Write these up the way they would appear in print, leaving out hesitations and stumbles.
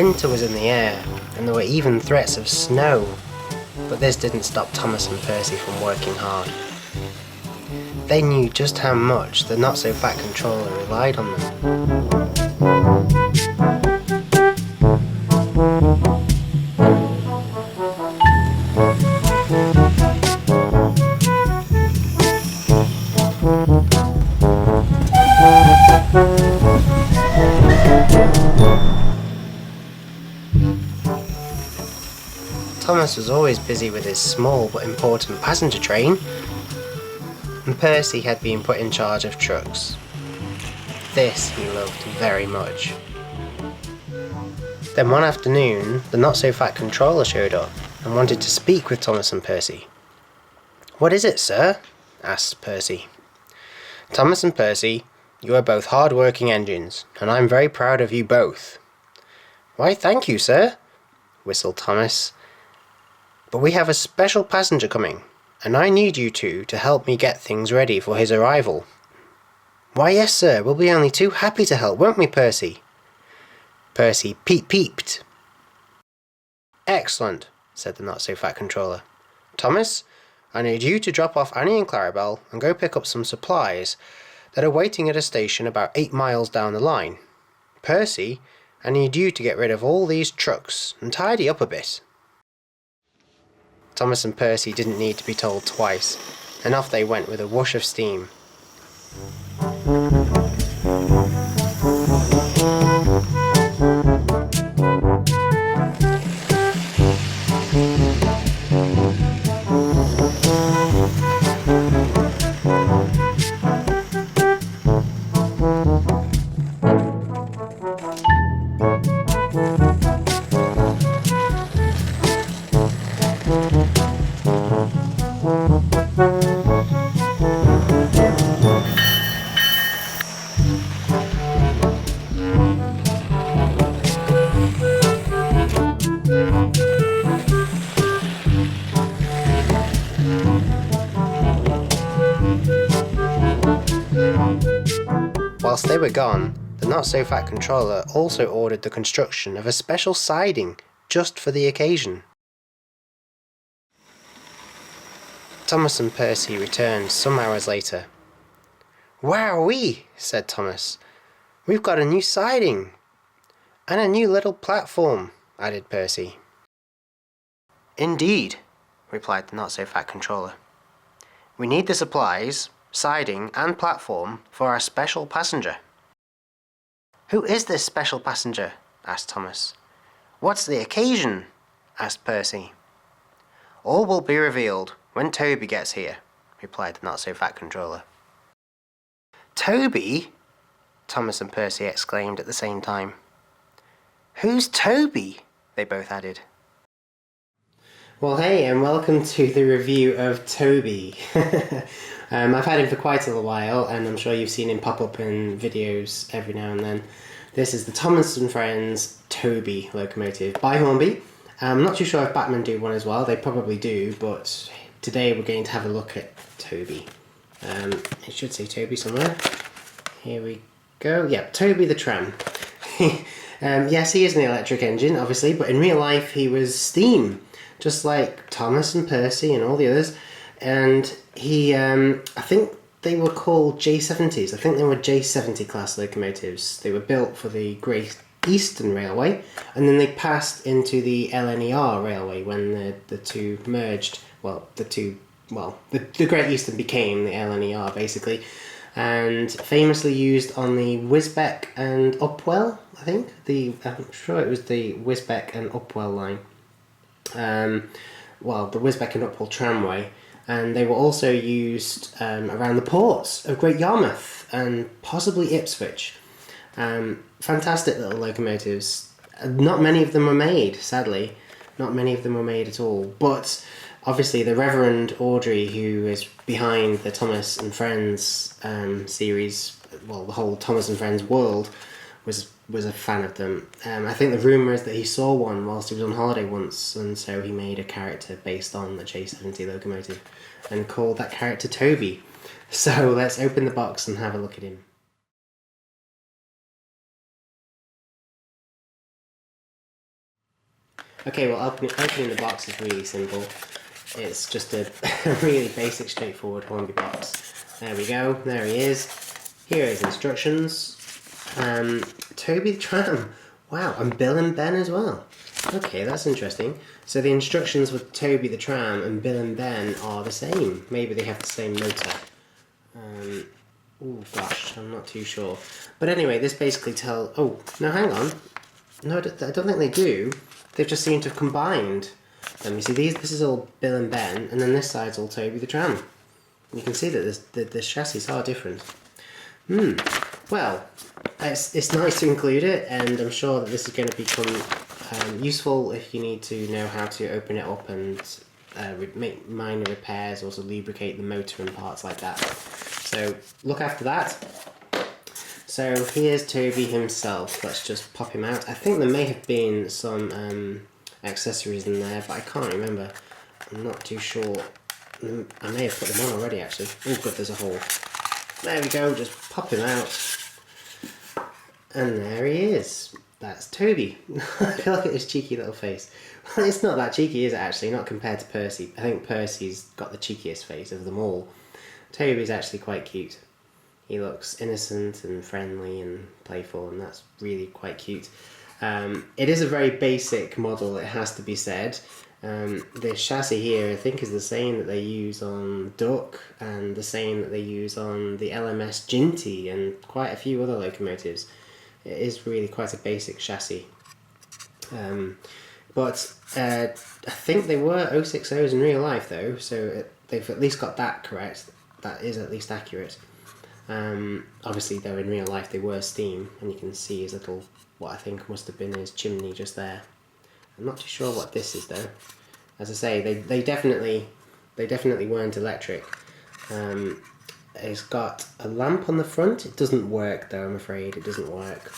Winter was in the air, and there were even threats of snow, but this didn't stop Thomas and Percy from working hard. They knew just how much the not-so-fat controller relied on them. Thomas was always busy with his small but important passenger train, and Percy had been put in charge of trucks. This he loved very much. Then one afternoon, the not-so-fat controller showed up and wanted to speak with Thomas and Percy. "What is it, sir?" asked Percy. "Thomas and Percy, you are both hard-working engines, and I'm very proud of you both." "Why, thank you, sir," whistled Thomas. "But we have a special passenger coming, and I need you two to help me get things ready for his arrival." "Why, yes, sir, we'll be only too happy to help, won't we, Percy?" Percy peeped. "Excellent," said the not-so-fat controller. "Thomas, I need you to drop off Annie and Clarabelle and go pick up some supplies that are waiting at a station about 8 miles down the line. Percy, I need you to get rid of all these trucks and tidy up a bit." Thomas and Percy didn't need to be told twice, and off they went with a whoosh of steam. Whilst they were gone, the not-so-fat controller also ordered the construction of a special siding just for the occasion. Thomas and Percy returned some hours later. "Wowee," said Thomas. "We've got a new siding." "And a new little platform," added Percy. "Indeed," replied the not-so-fat controller. "We need the supplies, siding and platform for our special passenger." "Who is this special passenger?" asked Thomas. "What's the occasion?" asked Percy. "All will be revealed when Toby gets here," replied the not-so-fat controller. "Toby?" Thomas and Percy exclaimed at the same time. "Who's Toby?" they both added. Well, hey, and welcome to the review of Toby. I've had him for quite a little while, and I'm sure you've seen him pop up in videos every now and then. This is the Thomas and Friends Toby locomotive by Hornby. I'm not too sure if Batman do one as well. They probably do, but today we're going to have a look at Toby. It should say Toby somewhere. Here we go. Yeah, Toby the tram. Yes, he is an electric engine, obviously, but in real life he was steam, just like Thomas and Percy and all the others. And he, I think they were called J70s. I think they were J70 class locomotives. They were built for the Great Eastern Railway, and then they passed into the LNER Railway when the two merged. The Great Eastern became the LNER basically, and famously used on the Wisbech and Upwell. I think I'm sure it was the Wisbech and Upwell line. The Wisbech and Upwell tramway. And they were also used around the ports of Great Yarmouth and possibly Ipswich. Fantastic little locomotives. Not many of them were made, sadly. Not many of them were made at all. But obviously the Reverend Audrey, who is behind the Thomas and Friends series, well, the whole Thomas and Friends world, was a fan of them. I think the rumour is that he saw one whilst he was on holiday once, and so he made a character based on the J70 locomotive and called that character Toby. So let's open the box and have a look at him. Okay, well opening the box is really simple. It's just a really basic, straightforward Hornby box. There we go, there he is. Here are his instructions. Toby the tram. Wow, and Bill and Ben as well. Okay, that's interesting. So the instructions for Toby the tram and Bill and Ben are the same. Maybe they have the same motor. Oh gosh, I'm not too sure. But anyway, this basically oh, no, hang on. No, I don't think they do. They've just seemed to have combined them. You see, this is all Bill and Ben, and then this side's all Toby the tram. You can see that the chassis are different. Well, it's nice to include it, and I'm sure that this is going to become useful if you need to know how to open it up and make minor repairs, also lubricate the motor and parts like that. So look after that. So here's Toby himself. Let's just pop him out. I think there may have been some accessories in there, but I can't remember. I'm not too sure. I may have put them on already, actually. Oh good, there's a hole. There we go, just pop him out. And there he is. That's Toby. Look at his cheeky little face. Well, it's not that cheeky, is it, actually? Not compared to Percy. I think Percy's got the cheekiest face of them all. Toby's actually quite cute. He looks innocent and friendly and playful, and that's really quite cute. It is a very basic model, it has to be said. The chassis here I think is the same that they use on Duck and the same that they use on the LMS Ginty and quite a few other locomotives. It is really quite a basic chassis. But I think they were 060s in real life though, so they've at least got that correct. That is at least accurate. Obviously though in real life they were steam, and you can see his little, what I think must have been his chimney just there. I'm not too sure what this is though. As I say, they definitely weren't electric. It's got a lamp on the front. It doesn't work though, I'm afraid. It doesn't work.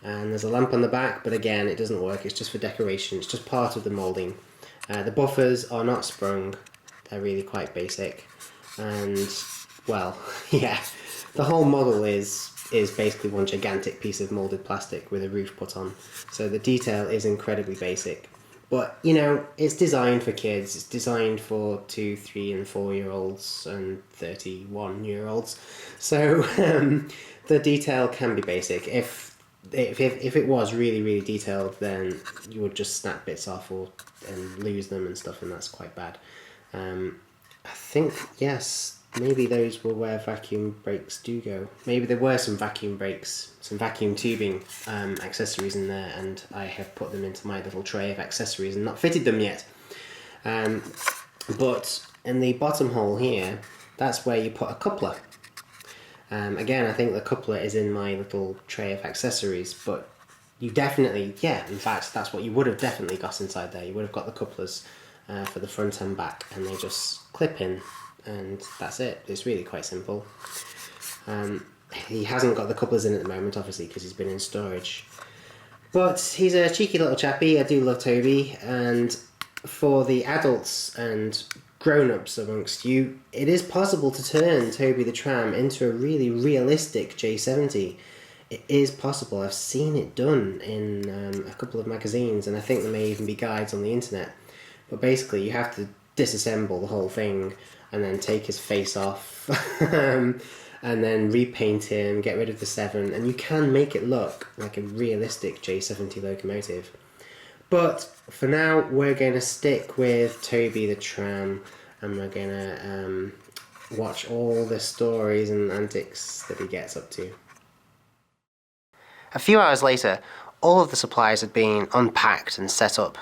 And there's a lamp on the back, but again, it doesn't work. It's just for decoration. It's just part of the moulding. The buffers are not sprung. They're really quite basic. And, well, yeah, the whole model is basically one gigantic piece of moulded plastic with a roof put on. So the detail is incredibly basic. But, you know, it's designed for kids. It's designed for 2, 3 and 4-year-olds and 31-year-olds. So the detail can be basic. If it was really, really detailed, then you would just snap bits off and lose them and stuff, and that's quite bad. I think, yes, maybe those were where vacuum brakes do go. Maybe there were some vacuum brakes, some vacuum tubing accessories in there, and I have put them into my little tray of accessories and not fitted them yet. But in the bottom hole here, that's where you put a coupler. Again, I think the coupler is in my little tray of accessories, but you definitely, yeah, in fact, that's what you would have definitely got inside there. You would have got the couplers for the front and back, and they just clip in, and that's it. It's really quite simple. He hasn't got the couplers in at the moment, obviously, because he's been in storage. But he's a cheeky little chappy. I do love Toby, and for the adults and grown-ups amongst you, it is possible to turn Toby the tram into a really realistic J70. It is possible. I've seen it done in a couple of magazines, and I think there may even be guides on the internet. But basically you have to disassemble the whole thing and then take his face off and then repaint him, get rid of the 7, and you can make it look like a realistic J70 locomotive. But for now, we're going to stick with Toby the tram, and we're going to watch all the stories and antics that he gets up to. A few hours later, all of the supplies had been unpacked and set up.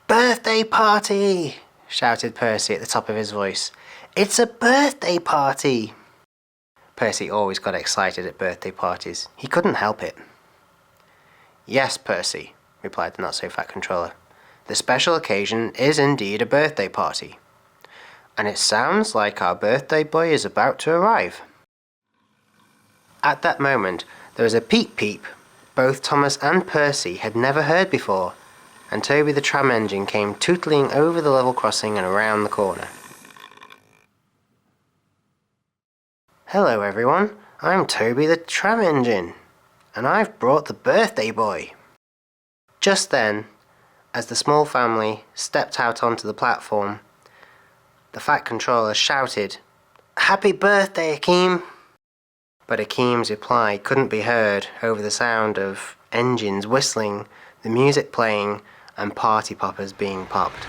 "Birthday party!" shouted Percy at the top of his voice. "It's a birthday party!" Percy always got excited at birthday parties. He couldn't help it. "Yes, Percy," replied the not-so-fat controller. "The special occasion is indeed a birthday party. And it sounds like our birthday boy is about to arrive." At that moment, there was a peep-peep both Thomas and Percy had never heard before, and Toby the tram engine came tootling over the level crossing and around the corner. "Hello everyone, I'm Toby the tram engine, and I've brought the birthday boy." Just then, As the small family stepped out onto the platform, the Fat Controller shouted, "Happy birthday, Akeem!" But Akeem's reply couldn't be heard over the sound of engines whistling, the music playing, and party poppers being popped.